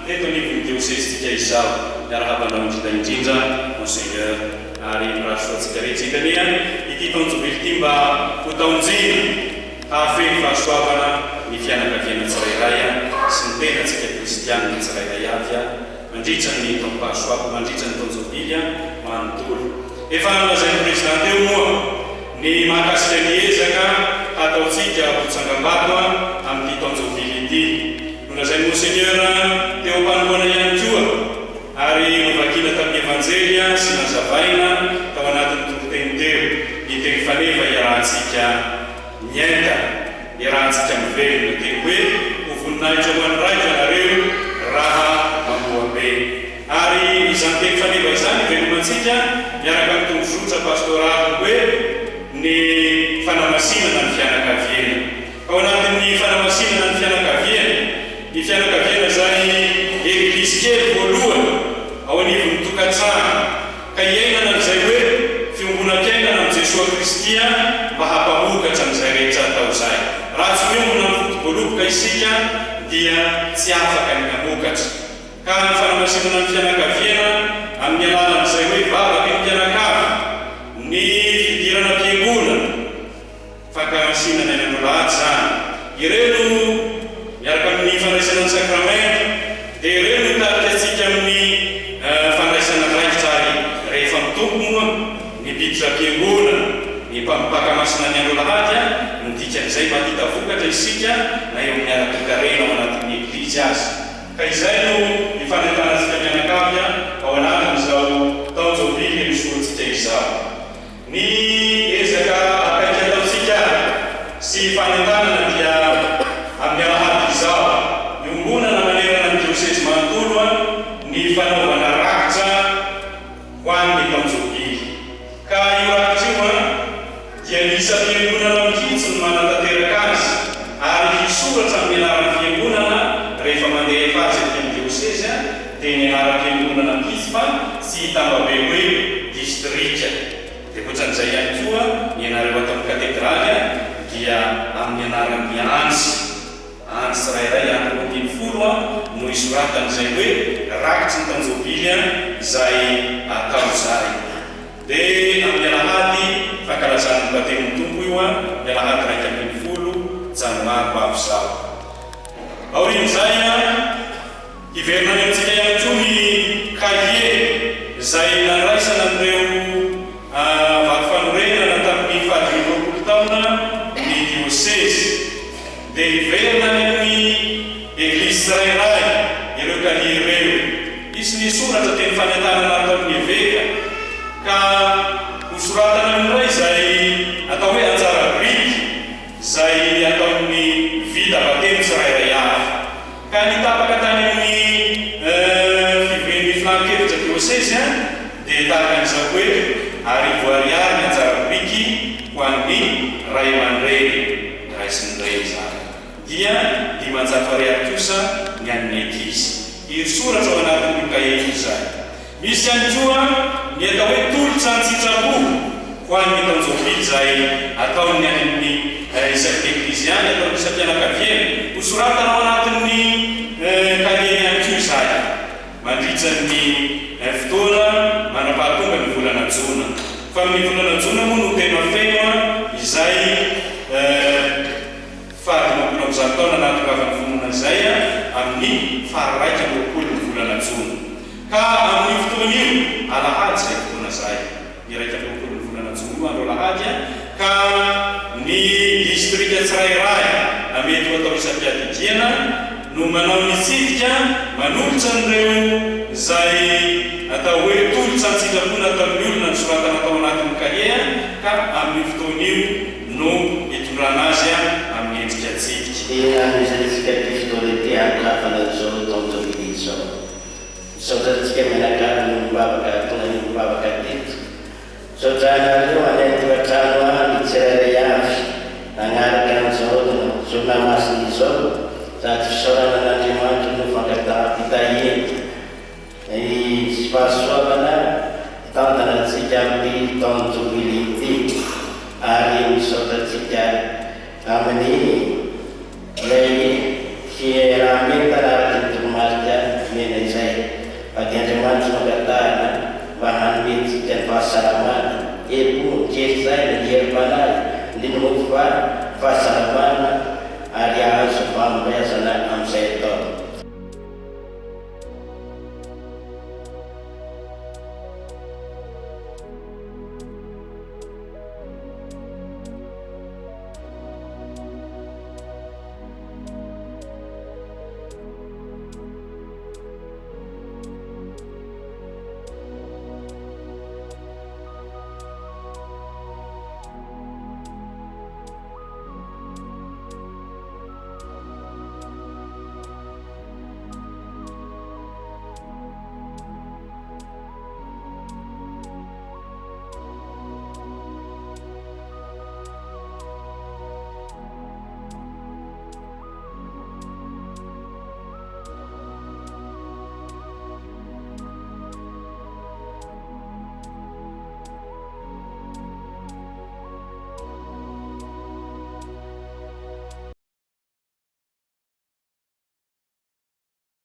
Eto ni diocese tika izao miarahaba andao indrindra indrindra Monseigneur ary mirasoatsika rehetsikania ity taonjobily ity mba ho taonjena hahafeny fahasoavana ny fianakaviana tsirairay sy ny tenatsika kristianina tsirairay avy mandritra ny taom-pahasoava mandritra ny taonjobily manontolo efa nolazain'ny prezidanty eo moa ny mahakasika ny ezaka ataotsika hotsangam-bato amin'ny taonjobily ity nolazain'ny monseigneur teo mpanoloana ihany koa ary novakina tamin'ny evanjely sy nazavaina tao anatin'ny tokoteny teo ny teny faneva iarahantsika miainga iarahantsika mivelona teny hoe ho voninahitra ho an'ny raika nareo raha mamoabe ary izany teny faneva izany velomantsika miaraka amin'ny tombozotra pastoraly hoe ny fanamasinana ny fianakaviana ao anatin'ny fanamasinana ny fianakaviana zay eglizy kely voalohany ao anivon'ny tokantrano ka iainana n'izay hoe fiombonan-kainana amin'ny Jesosy Kristia mba hampamokatra amin'izay rehetra atao izay raha tsy miombona amin'ny fotoboaloboka isika dia tsy afaka ny hamokatra ka ny fanamasinana ny fianakaviana amin'ny alalan'izay hoe vavaky ny mpianakavy ny fidirana am-piangonana fankamasinana ny an'olahatra zany ireno miaraka amin'ny fandraisana ny sakramento dia ireo mitarika antsika amin'ny fandraisana raikitra ary rehefa mitompo moa ny biditra am-piangonana ny mpakamasina ny an'olahatra midika an'izay mahita vokatra isika na eo amin'ny ara-pikarena ao anatin'ny eglizy azy ka izay no ifanentanantsika mianakavy ao anatin'izao taonjobily misoatsika izao ny ezaka akaiky ataotsika sy fanentanana dia amin'ny alahady izao iombonana manerana ny diosesy manontolo ny fanaovana rakitra ho an'ny taonjobily ka io rakitra io dia ny isa-fiangonana mihitsy ny manantanteraka azy ary hisoratra amin'ny anaran'ny fiangonana rehefa mandeha efa azy amin'ny diosesy dia ny anaram-piangonana mihitsy fa tsy hitambabe hoe distrika dia koatran'izay ihany koa ny anareo atao amin'ny katedraly dia amin'ny anaran'ny ansy tsirairay andro 10 no isoratan'izay hoe rakitry ny taonjobily izay atao izay dia amin'ny alahady fankalazan'ny batemon'ny tompo io ny alahady 10 janoary vavizao aorian'izay iverinany amintsika ihany koa ny kahie izay nanraisana an'ireo vaky fanorenana tamin'ny fahadimy 20 taona ny diosesy dia iverinany amin'ny eglizy tsirairay ireo kahie ireo izy ny soratra teny fanentanana ataon'ny eveka ka hosoratana amin'ray izay atao hoe anjara briky izay ataon'ny vita batemy tsirairay avy ka nitapaka tany amin'ny fiveny filankevitra diosesy dia tahaka an'izao hoe ary voariary ny anjara briky ho an'ny ray aman-dreny ray sy ny reny zany dia 500 kosa ny an'ny eglizy iry soratra ao anatin'io kahie izay misy ihany koa ny atao hoe tolotra an-tsitrapo ho an'ny taonjobily izay ataony amin'ny isaky eglizy any ataony isaky fianakaviana ho soratana ao anatin'ny kahie ihany koa izay mandritra ny fotoana manam-pahatonga ny volana jona fa amin'ny volana jona moa no tena feno izay fahadimapolo taona anatongavan'ny fonona izay amin'ny faharaiky amby 20 ny volana jona ka amin'ny fotoana io alahady izay fotoana izay ny raiky amby 20 ny volana jona io andro alahady ka ny distrika tsirairay amety ho atao isam-piadidiana no manao nitsidika manolotra an'ireo izay atao hoe tolotra an-tsikapona ataon'ny olona ny soratana atao anatin'ny kahie ka amin'ny fotoana io no hitondrana azy amin'ny endrika tsidika anisantsika pistoleté akafana zao taonjobily zao saotratsika mianakavy ny mibavaka tonga ny mibavaka teto saotranareo anetoatrano any tsirairay avy nagnaraka an'izao zona masiny izao sady fisaorana n'Andriamanitra no fankapitahiny sy fahasoavana tantanantsika amin'ny taonjobily ity ary misaotratsika amin'ny lay raha mety araraky ny toromarika mena izay fa dia Andriamanitra mankatahana mba hanomety manatsika ny fahasalamana, ebo jeryzay ny herim-panahy indrindra moa fa fahasalamana ary azo fanomezana amin'izay atao.